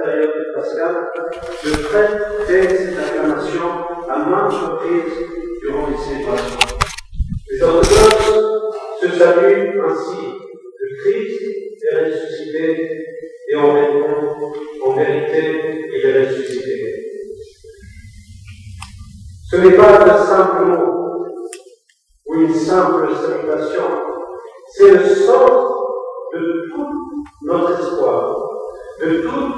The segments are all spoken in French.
période pascale, le prêtre fait cette acclamation à maintes reprises durant les célébrations. Les orthodoxes se saluent ainsi: le Christ est ressuscité, et on répond: en vérité, il est ressuscité. Ce n'est pas un simple mot ou une simple salutation, c'est le sens de tout notre espoir, de tout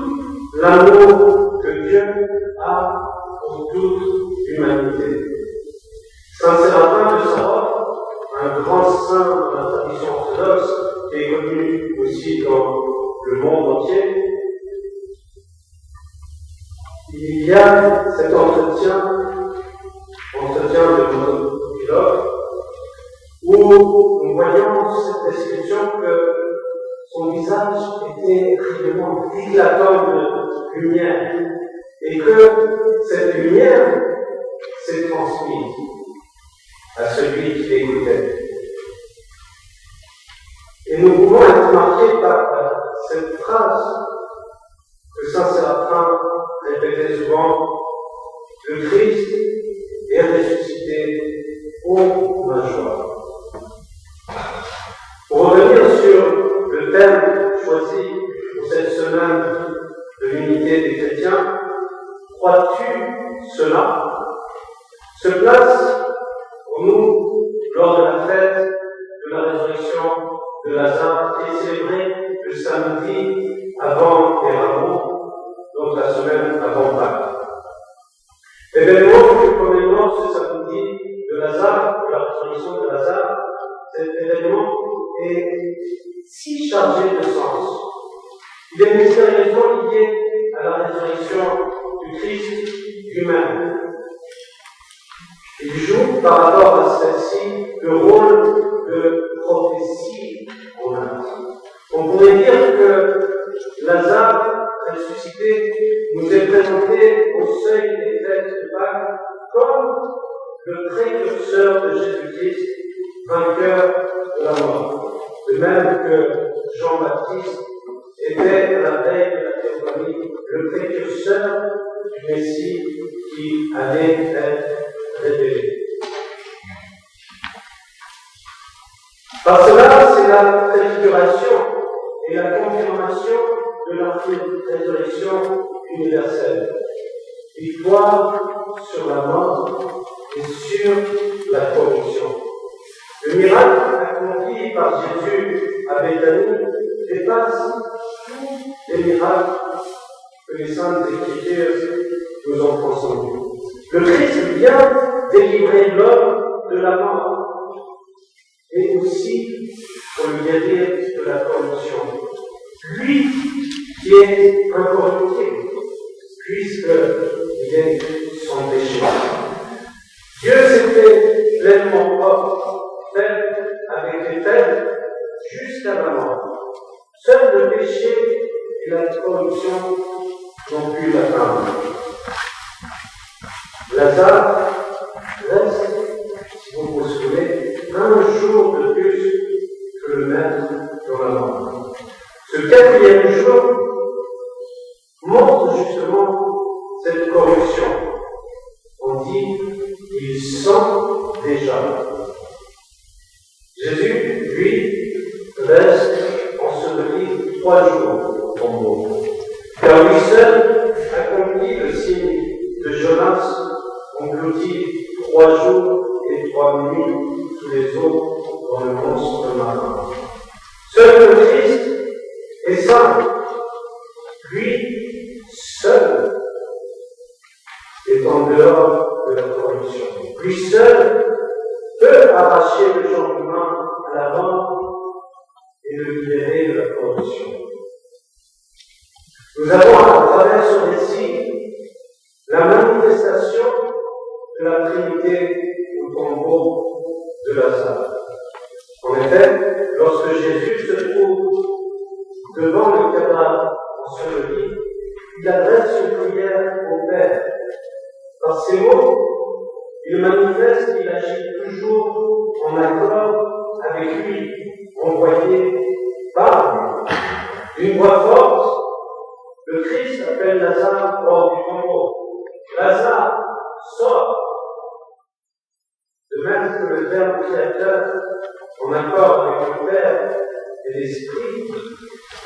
l'amour que Dieu a pour toute l'humanité. Saint Séraphin de Sarov, un grand saint de la tradition orthodoxe, qui est connu aussi dans le monde entier, il y a cet entretien de notre philosophe, où nous voyons cette description que son visage était réellement éclatant de lumière, et que cette lumière s'est transmise à celui qui l'écoutait. Et nous pouvons être marqués par cette phrase que saint Séraphin répétait souvent: le Christ est ressuscité, ô ma joie. Pour revenir sur le thème choisi pour cette semaine de l'unité des chrétiens, crois-tu cela? Se place pour nous lors de la fête de la résurrection de Lazare, qui est célébrée le samedi avant les rameaux, donc la semaine avant Pâques. L'événement que commémore ce samedi de Lazare, de la résurrection de Lazare, cet événement est si chargé de sens. Il est mystérieusement lié à la résurrection du Christ lui-même. Il joue par rapport à celle-ci le rôle de prophétie en âme. On pourrait dire que Lazare ressuscité nous est présenté au seuil des fêtes de Pâques comme le précurseur de Jésus-Christ, vainqueur de la mort. De même que Jean-Baptiste était à la veille de la théophanie le précurseur du Messie qui allait être révélé. Par cela, c'est la préfiguration et la confirmation de la résurrection universelle. Victoire sur la mort et sur la corruption. Le miracle accompli par Jésus à Béthanie dépasse tous les miracles que les saintes Écritures nous ont transmis. Le Christ vient délivrer l'homme de la mort, mais aussi pour le guérir de la corruption. Lui qui est incorruptible, puisqu'il est sans péché. Dieu s'est fait pleinement homme, fait avec les têtes jusqu'à la mort. Seul le péché et la corruption n'ont pu l'atteindre. Lazare reste, si vous vous souvenez, un jour de plus que le maître dans la mort. Ce quatrième jour montre justement cette corruption. On dit qu'il sent déjà. Jésus, lui, reste enseveli 3 jours en mort. Car lui seul accomplit le signe de Jonas, englouti 3 jours et 3 nuits sous les eaux dans le monstre marin. Seul le Christ est saint. Lui seul est en dehors de la corruption. Lui seul peut arracher le genre humain à la mort et le libérer de la corruption. Nous avons à travers ce récit la manifestation de la Trinité au tombeau de Lazare. En effet, lorsque Jésus se trouve devant le cadavre enseveli, il adresse une prière au Père. Par ces mots, il manifeste qu'il agit toujours en accord avec lui, envoyé par lui. D'une voix forte, Le Christ appelle Lazare hors du tombeau. Lazare, sort. De même que le Verbe créateur, en accord avec le Père et l'Esprit,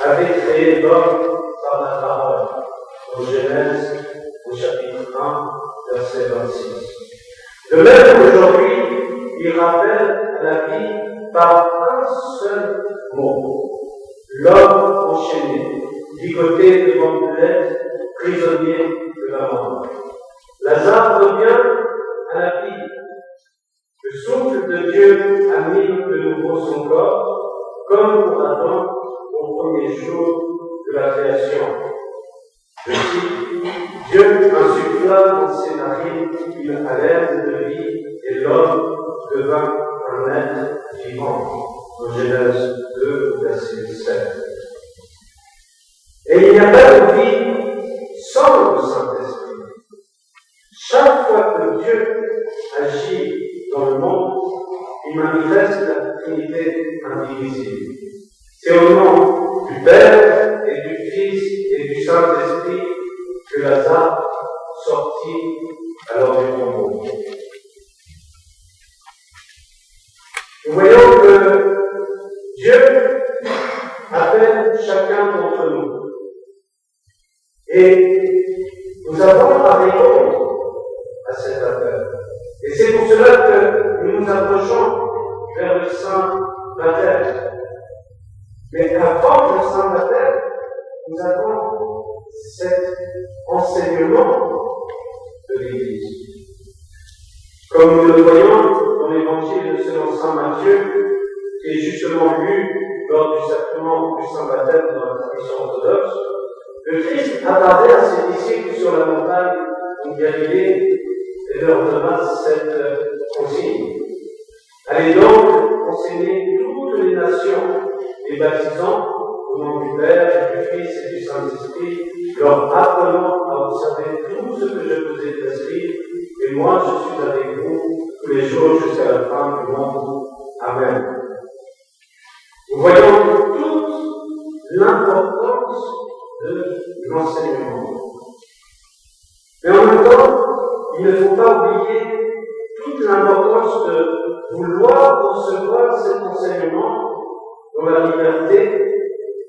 avait créé l'homme par la parole, en Genèse, au chapitre 1, verset 26. De même qu'aujourd'hui, il rappelle à la vie par un seul mot, l'homme enchaîné, ligoté devant une lettre, prisonnier de la mort. Lazare revient à la vie. Le souffle de Dieu anime de nouveau son corps, comme pour Adam au premier jour de la création. Je cite, Dieu insuffla dans ses narines une haleine de vie et l'homme devint un être vivant. En Genèse 2, verset 7. Et il n'y a pas de vie sans le Saint-Esprit. Chaque fois que Dieu agit dans le monde, il manifeste la Trinité indivisible. C'est au nom du Père et du Fils et du Saint-Esprit que Lazare sortit alors du tombeau. Nous voyons que Dieu appelle chacun d'entre nous. Et nous avons à répondre à cet appel. Et c'est pour cela que nous nous approchons vers le Saint Baptême. Mais avant le Saint Baptême, nous avons cet enseignement de l'Église. Comme nous le voyons dans l'Évangile selon Saint Matthieu, qui est justement lu lors du sacrement du Saint Baptême dans la tradition orthodoxe, le Christ apparaît à ses disciples sur la montagne en Galilée et leur donna cette consigne. Allez donc enseigner toutes les nations, les baptisant au nom du Père, du Fils et du Saint-Esprit, leur apprenant à observer tout ce que je vous ai prescrit, et moi je suis avec vous tous les jours jusqu'à la fin du monde. Amen. Nous voyons toute l'importance de l'enseignement. Mais en même temps, il ne faut pas oublier toute l'importance de vouloir recevoir cet enseignement dans la liberté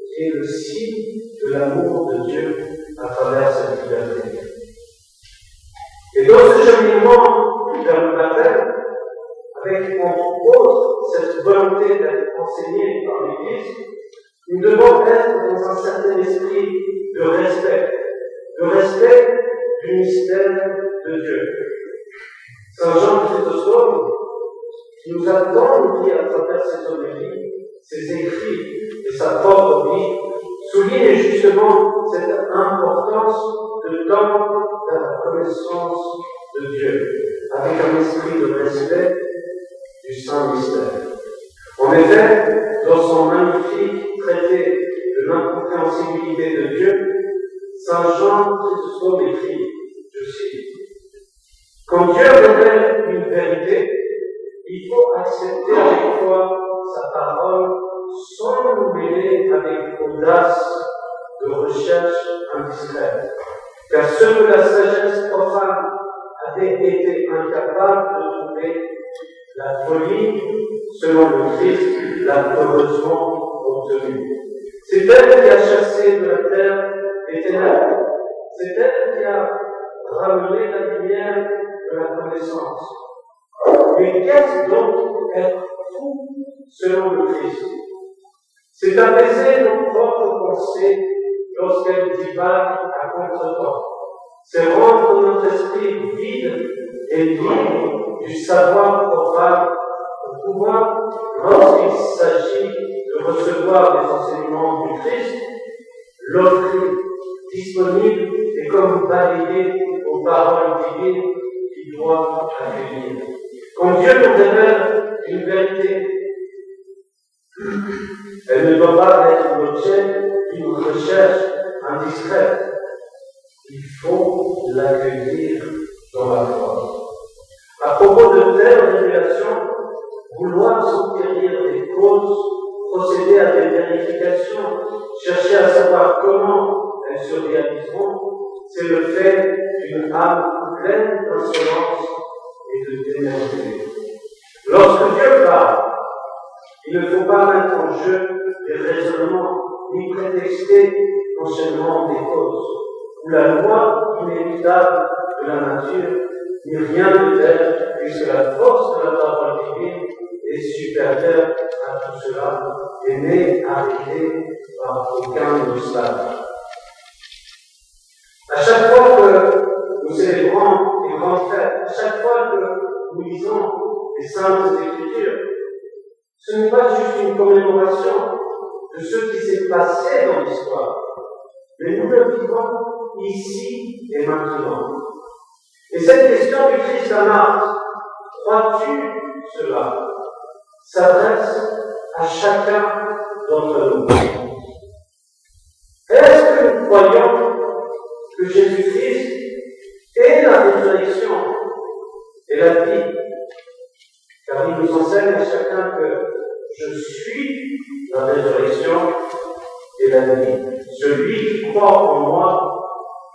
qui est le signe de l'amour de Dieu à travers cette liberté. Et dans ce cheminement vers le baptême, avec entre autres cette volonté d'être enseigné par l'Église, nous devons être dans un certain esprit de respect du mystère de Dieu. Saint Jean Chrysostome, qui nous a tant dit à travers cette homélie, ses écrits et sa propre vie, souligne justement cette importance de tendre à la connaissance de Dieu, avec un esprit de respect du Saint Mystère. En effet, dans son magnifique traité de l'incompréhensibilité de Dieu, Saint Jean Chrysostome écrit, je cite, « Quand Dieu révèle une vérité, il faut accepter avec foi sa parole sans nous mêler avec audace de recherche indiscrète. Car ce que la sagesse profane avait été incapable de trouver, la folie, selon le Christ, l'a heureusement obtenue. C'est elle qui a chassé de la terre les ténèbres. C'est elle qui a ramené la lumière de la connaissance. Mais qu'est-ce donc être fou selon le Christ? C'est apaiser nos propres pensées lorsqu'elles divaguent à contre-temps. C'est rendre notre esprit vide et libre du savoir profane pour pouvoir, lorsqu'il s'agit de recevoir les enseignements du Christ, l'offrir disponible et comme validé aux paroles divines qui doivent accueillir. Quand Dieu nous révèle une vérité, elle ne doit pas être l'objet d'une recherche indiscrète. Il faut l'accueillir dans la foi. À propos de telles révélations, vouloir s'obtenir des causes, procéder à des vérifications, chercher à savoir comment elles se réalisent, rédemption, c'est le fait d'une âme pleine d'insolence et de ténèbreté. Lorsque Dieu parle, il ne faut pas mettre en jeu des raisonnements, ni prétexter l'enchaînement des causes, ou la loi inévitable de la nature, ni rien de tel, puisque la force de la parole divine est supérieure à tout cela et n'est arrêtée par aucun obstacle. À chaque fois que nous célébrons les grandes fêtes, à chaque fois que nous lisons les saintes écritures, ce n'est pas juste une commémoration de ce qui s'est passé dans l'histoire, mais nous le vivons ici et maintenant. Et cette question du Christ à Marthe, crois-tu cela, s'adresse à chacun d'entre nous. Est-ce que nous croyons que Jésus-Christ est la résurrection et la vie? Car il nous enseigne à chacun que je suis la résurrection et la vie. Celui qui croit en moi,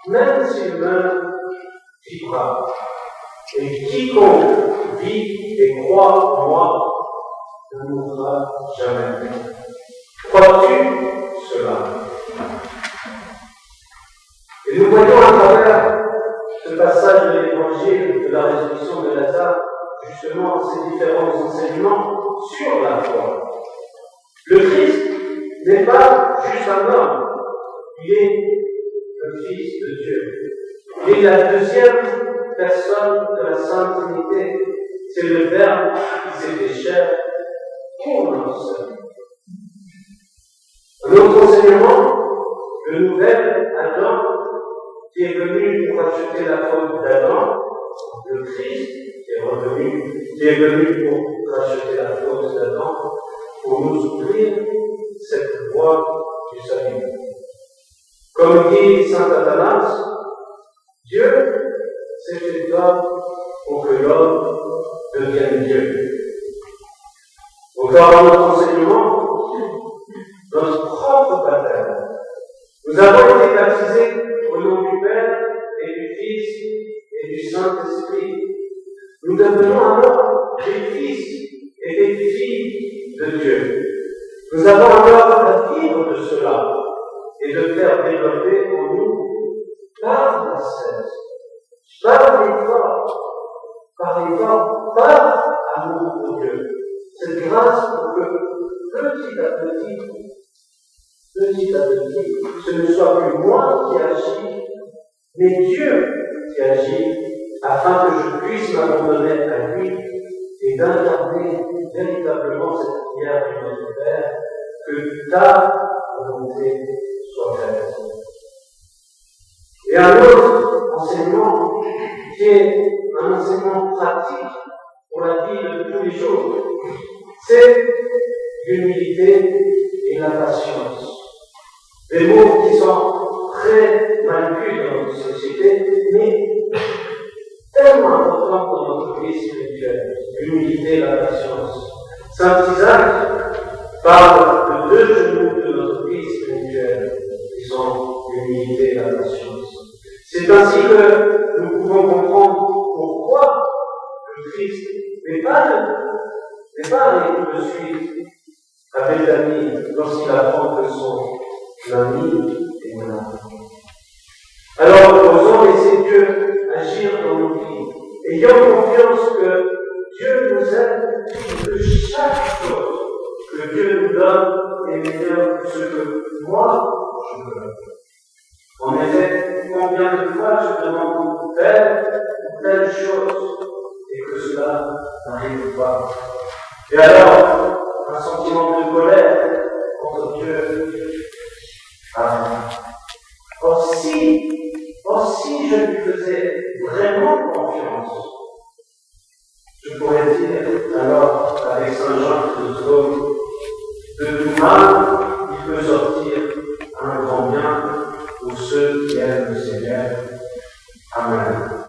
même s'il meurt, vivra. Et quiconque vit et croit en moi ne mourra jamais. Crois-tu cela? Et nous voyons à travers ce passage de l'évangile de la résurrection de Lazare, justement ces différents enseignements sur la foi. Le Christ n'est pas juste un homme, il est le Fils de Dieu. Il est la deuxième personne de la Sainte Trinité. C'est le Verbe qui s'est fait chair pour notre salut. Un autre enseignement, le nouvel Adam, qui est venu pour acheter la faute d'Adam, le Christ qui est venu pour racheter la faute d'Adam, pour nous ouvrir cette voie du salut. Comme dit saint Athanas, Dieu s'est fait homme pour que l'homme devienne Dieu. Encore dans notre enseignement, notre propre baptême. Nous avons été baptisés au nom du Père et du Fils et du Saint-Esprit. Nous devenons alors des fils et des filles de Dieu. Nous avons alors à vivre de cela et de faire développer en nous, par la cesse, par l'effort, par amour pour Dieu, cette grâce pour que petit à petit, ce ne soit plus moi qui agis, mais Dieu qui agit, afin que je puisse m'abandonner à lui et d'incarner véritablement cette prière de notre Père, que ta volonté soit faite. Et un autre enseignement, qui est un enseignement pratique pour la vie de tous les jours, c'est l'humilité et la patience. Des mots qui sont très mal vus dans notre société, mais tellement importants pour notre vie spirituelle. L'humilité et la patience. Saint Isaac parle de deux genoux de notre vie spirituelle, qui sont l'humilité et la patience. C'est ainsi que nous pouvons comprendre pourquoi le Christ n'est pas allé le suivre à Béthanie lorsqu'il apprend que son ami est malade. Alors, osons laisser Dieu agir dans nos vies, ayant confiance que Dieu nous aide, que chaque chose que Dieu nous donne est meilleure que ce que moi je veux. En effet, combien de fois je demande telle ou telle chose et que cela n'arrive pas. Et alors, un sentiment de colère contre Dieu. Si je lui faisais vraiment confiance, je pourrais dire alors avec Saint Jean Chrysostome, de tout mal, il peut sortir un grand bien pour ceux qui aiment le Seigneur.